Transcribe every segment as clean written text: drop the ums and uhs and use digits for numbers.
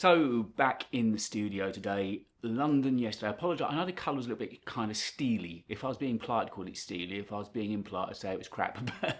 So back in the studio today, London yesterday. I apologise. I know the colour was a little bit kind of steely. If I was being polite, I'd call it steely. If I was being impolite, I'd say it was crap. But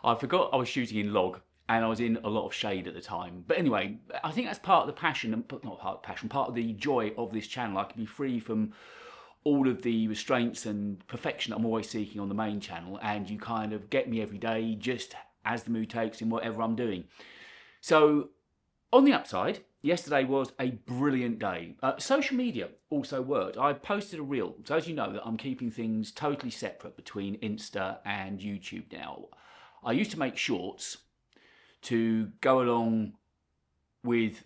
I forgot I was shooting in log and I was in a lot of shade at the time. But anyway, I think that's part of the passion, and not part of the passion, part of the joy of this channel. I can be free from all of the restraints and perfection that I'm always seeking on the main channel, and you kind of get me every day just as the mood takes in whatever I'm doing. So on the upside, yesterday was a brilliant day. Social media also worked. I posted a reel. So as you know, that I'm keeping things totally separate between Insta and YouTube now. I used to make shorts to go along with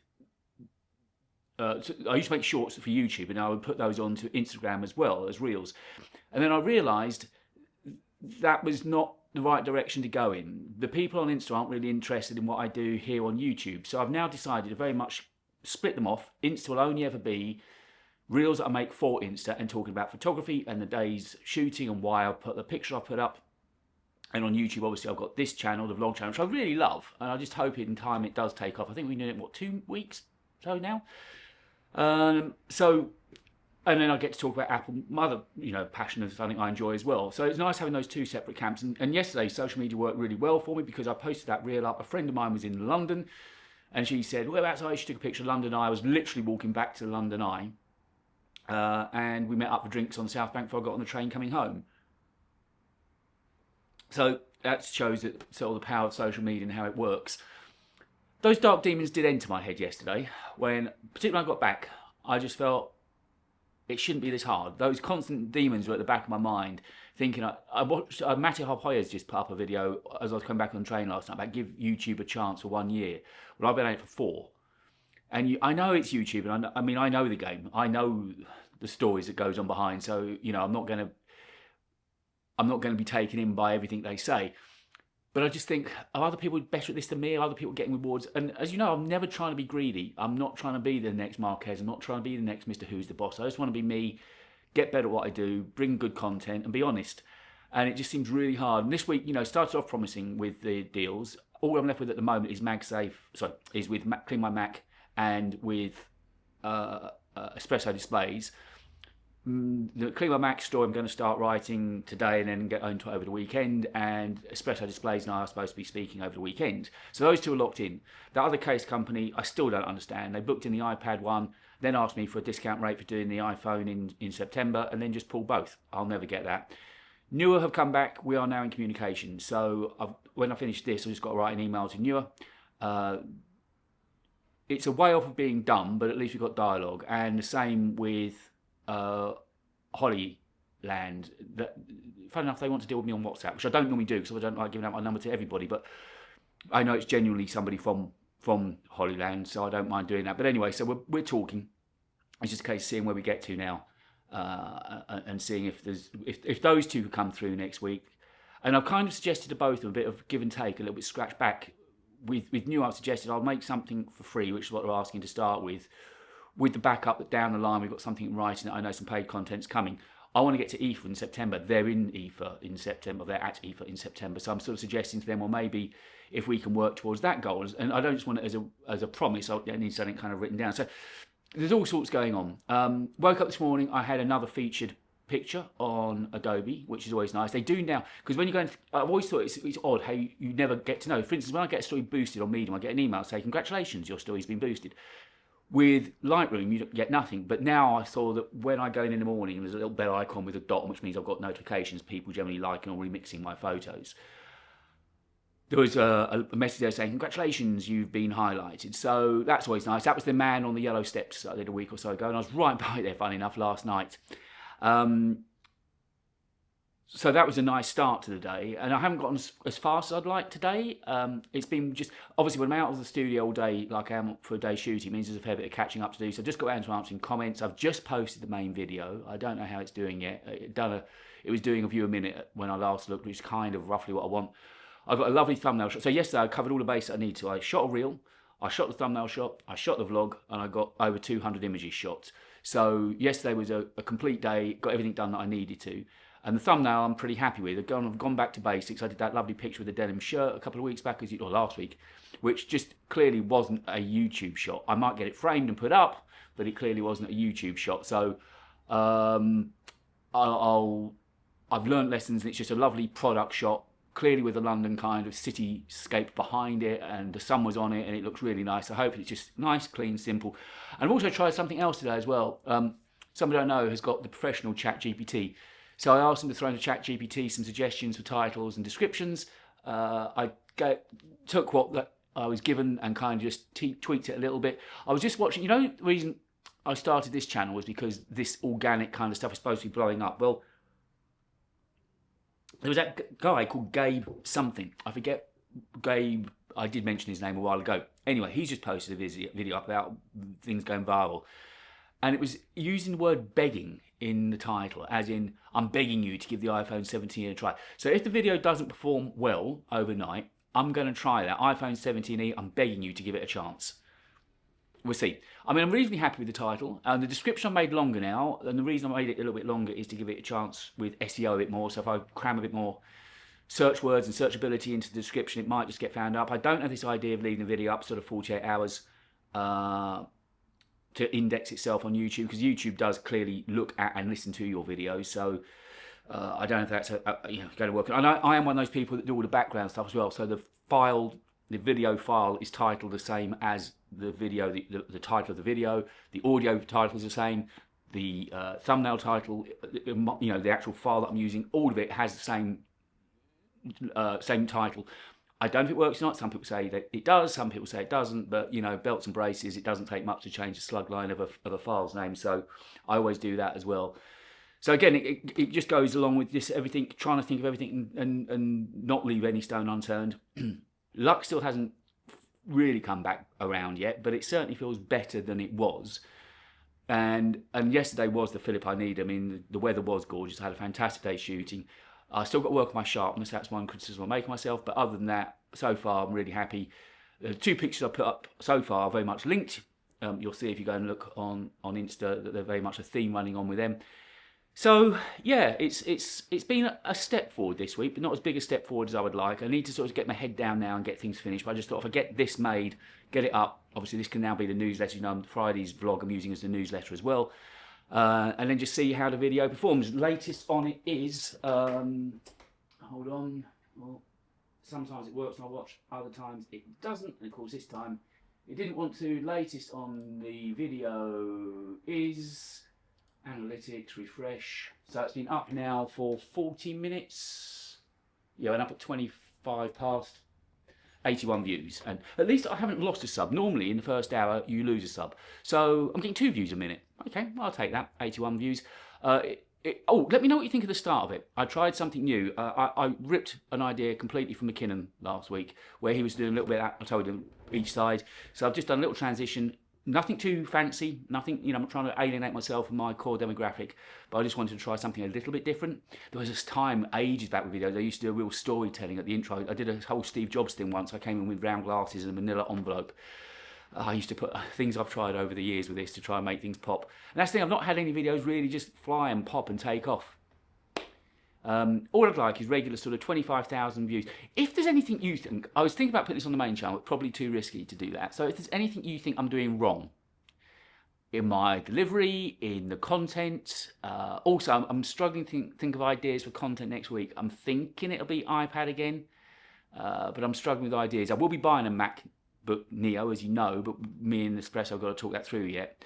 I used to make shorts for YouTube, and I would put those onto Instagram as well as reels. And then I realised that was not the right direction to go in. The people on Insta aren't really interested in what I do here on YouTube. So I've now decided to very much split them off. Insta will only ever be reels that I make for Insta and talking about photography and the day's shooting and why I put the picture I put up. And on YouTube, obviously, I've got this channel, the vlog channel, which I really love. And I just hope in time it does take off. I think we've been doing it, what, 2 weeks so now? And then I get to talk about Apple, my other, passion is something I enjoy as well. So it's nice having those two separate camps. And yesterday, social media worked really well for me because I posted that reel up. A friend of mine was in London, and she said, "Whereabouts are you?" She took a picture of London Eye. I was literally walking back to the London Eye, and we met up for drinks on the South Bank before I got on the train coming home. So that shows that sort of the power of social media and how it works. Those dark demons did enter my head yesterday when, particularly when I got back, I just felt it shouldn't be this hard. Those constant demons were at the back of my mind, thinking, I watched, Matty Hopphoyer's just put up a video as I was coming back on the train last night about give YouTube a chance for 1 year. Well, I've been at it for 4. And I know it's YouTube, and I know the game. I know the stories that goes on behind, so, I'm not going to be taken in by everything they say. But I just think, are other people better at this than me? Are other people getting rewards? And as you know, I'm never trying to be greedy. I'm not trying to be the next Marquez. I'm not trying to be the next Mr. Who's the Boss. I just want to be me, get better at what I do, bring good content, and be honest. And it just seems really hard. And this week, started off promising with the deals. All I'm left with at the moment is is with Clean My Mac and with Espresso Displays. The Clean My Mac story I'm going to start writing today and then get onto it over the weekend, and Espresso Displays and I are supposed to be speaking over the weekend. So those two are locked in. The other case company, I still don't understand. They booked in the iPad one, then asked me for a discount rate for doing the iPhone in September, and then just pulled both. I'll never get that. Newer have come back. We are now in communication. So when I finish this, I've just got to write an email to Newer. It's a way off of being done, but at least we've got dialogue. And the same with Hollyland. Funny enough, they want to deal with me on WhatsApp, which I don't normally do because I don't like giving out my number to everybody, but I know it's genuinely somebody from Hollyland, so I don't mind doing that. But anyway, so we're talking. It's just a case of seeing where we get to now, and seeing if those two could come through next week. And I've kind of suggested to both of them a bit of give and take, a little bit scratch back. With New, I've suggested I'll make something for free, which is what they're asking to start with the backup that down the line we've got something in writing that I know some paid content's coming. I want to get to IFA in September. They're in IFA in September. They're at IFA in September. So I'm sort of suggesting to them, well, maybe if we can work towards that goal. And I don't just want it as a promise. I need something kind of written down. So there's all sorts going on. Woke up this morning, I had another featured picture on Adobe, which is always nice. They do now, because when you go, I've always thought it's odd how you never get to know. For instance, when I get a story boosted on Medium, I get an email saying, congratulations, your story's been boosted. With Lightroom, you get nothing. But now I saw that when I go in the morning, there's a little bell icon with a dot, which means I've got notifications, people generally liking or remixing my photos. There was a message there saying, congratulations, you've been highlighted. So that's always nice. That was the man on the yellow steps I did a week or so ago, and I was right by there, funny enough, last night. So that was a nice start to the day, and I haven't gotten as fast as I'd like today. It's been just, obviously when I'm out of the studio all day, like I am for a day shooting, it means there's a fair bit of catching up to do. So I've just got around to answering comments. I've just posted the main video. I don't know how it's doing yet. It was doing a view a minute when I last looked, which is kind of roughly what I want. I've got a lovely thumbnail shot. So yesterday I covered all the base that I need to. I shot a reel, I shot the thumbnail shot, I shot the vlog, and I got over 200 images shot. So yesterday was a complete day, got everything done that I needed to. And the thumbnail I'm pretty happy with. I've gone back to basics. I did that lovely picture with the denim shirt a couple of weeks back, or last week, which just clearly wasn't a YouTube shot. I might get it framed and put up, but it clearly wasn't a YouTube shot. So I've learned lessons, and it's just a lovely product shot, clearly with a London kind of cityscape behind it, and the sun was on it, and it looks really nice. So hopefully it's just nice, clean, simple. And I've also tried something else today as well. Somebody I know has got the professional ChatGPT. So I asked him to throw into ChatGPT some suggestions for titles and descriptions. I took what I was given and kind of just tweaked it a little bit. I was just watching, the reason I started this channel was because this organic kind of stuff is supposed to be blowing up. Well, there was that guy called Gabe something. I forget Gabe. I did mention his name a while ago. Anyway, he's just posted a video up about things going viral. And it was using the word begging in the title, as in, I'm begging you to give the iPhone 17 a try. So if the video doesn't perform well overnight, I'm going to try that. iPhone 17e, I'm begging you to give it a chance. We'll see. I mean, I'm reasonably happy with the title. The description I made longer now, and the reason I made it a little bit longer is to give it a chance with SEO a bit more. So if I cram a bit more search words and searchability into the description, it might just get found up. I don't have this idea of leaving the video up sort of 48 hours to index itself on YouTube, because YouTube does clearly look at and listen to your videos. So I don't know if that's going to work. And I am one of those people that do all the background stuff as well. So the video file is titled the same as the video, the title of the video. The audio title is the same. The thumbnail title, the actual file that I'm using, all of it has the same title. I don't know if it works or not. Some people say that it does, some people say it doesn't, but belts and braces, it doesn't take much to change the slug line of a file's name, so I always do that as well. So again, it just goes along with this everything, trying to think of everything and not leave any stone unturned. Luck still hasn't really come back around yet, but it certainly feels better than it was. And yesterday was the fillip I need. I mean, the weather was gorgeous. I had a fantastic day shooting. I still got to work on my sharpness. That's one criticism I make of myself. But other than that, so far, I'm really happy. The 2 pictures I put up so far are very much linked. You'll see if you go and look on Insta that they're very much a theme running on with them. So yeah, it's been a step forward this week, but not as big a step forward as I would like. I need to sort of get my head down now and get things finished. But I just thought if I get this made, get it up. Obviously, this can now be the newsletter. Friday's vlog I'm using as the newsletter as well. And then just see how the video performs. Latest on it is, hold on, well, sometimes it works and I watch, other times it doesn't, and of course this time it didn't want to. Latest on the video is analytics, refresh, so it's been up now for 40 minutes, yeah, and up at 25 past, 81 views, and at least I haven't lost a sub. Normally in the first hour you lose a sub, so I'm getting 2 views a minute. Okay, I'll take that. 81 views. Oh, let me know what you think of the start of it. I tried something new. I ripped an idea completely from McKinnon last week, where he was doing a little bit of that. I told him each side, so I've just done a little transition. Nothing too fancy, nothing, I'm not trying to alienate myself and my core demographic, but I just wanted to try something a little bit different. There was this time, ages back with videos, I used to do a real storytelling at the intro. I did a whole Steve Jobs thing once. I came in with round glasses and a manila envelope. I used to put things I've tried over the years with this to try and make things pop. And that's the thing, I've not had any videos really just fly and pop and take off. All I'd like is regular sort of 25,000 views. If there's anything you think, I was thinking about putting this on the main channel, but probably too risky to do that. So if there's anything you think I'm doing wrong in my delivery, in the content, also I'm struggling to think of ideas for content next week. I'm thinking it'll be iPad again, but I'm struggling with ideas. I will be buying a MacBook Neo, as you know, but me and Nespresso have got to talk that through yet.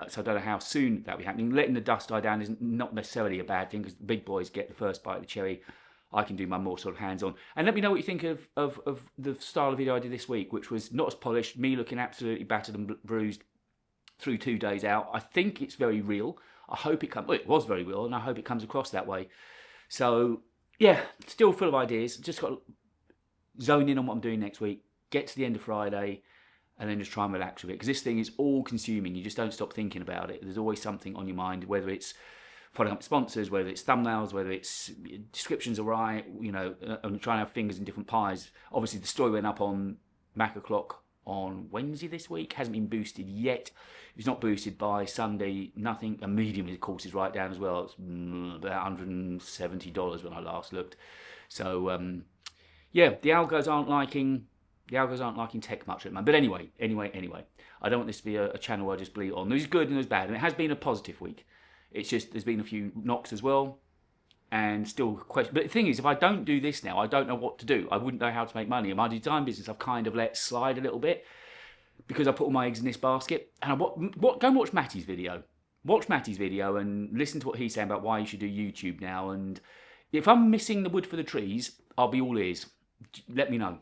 So I don't know how soon that'll be happening. Letting the dust die down is not necessarily a bad thing, because the big boys get the first bite of the cherry. I can do my more sort of hands-on. And let me know what you think of the style of video I did this week, which was not as polished, me looking absolutely battered and bruised through 2 days out. I think it's very real. I hope it comes, well, it was very real, and I hope it comes across that way. So yeah, still full of ideas. Just got to zone in on what I'm doing next week, get to the end of Friday, and then just try and relax with it, because this thing is all consuming. You just don't stop thinking about it. There's always something on your mind, whether it's following up sponsors, whether it's thumbnails, whether it's descriptions are right, I'm trying to have fingers in different pies. Obviously the story went up on Mac O'Clock on Wednesday this week. Hasn't been boosted yet. If it's not boosted by Sunday, nothing. A medium, of course, is right down as well. It's about $170 when I last looked. So yeah, the algos aren't liking tech much at the moment. But anyway, I don't want this to be a channel where I just bleat on. There's good and there's bad, and it has been a positive week. It's just there's been a few knocks as well, and still question. But the thing is, if I don't do this now, I don't know what to do. I wouldn't know how to make money. In my design business, I've kind of let slide a little bit because I put all my eggs in this basket. And go and watch Matty's video. Watch Matty's video and listen to what he's saying about why you should do YouTube now. And if I'm missing the wood for the trees, I'll be all ears. Let me know,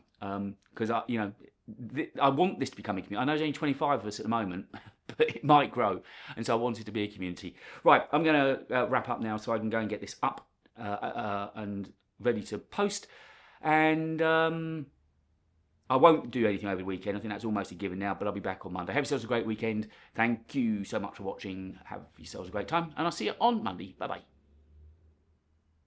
because I want this to become a community. I know there's only 25 of us at the moment, but it might grow, and so I want it to be a community. Right, I'm going to wrap up now so I can go and get this up and ready to post. And I won't do anything over the weekend. I think that's almost a given now, but I'll be back on Monday. Have yourselves a great weekend. Thank you so much for watching. Have yourselves a great time, and I'll see you on Monday. Bye-bye.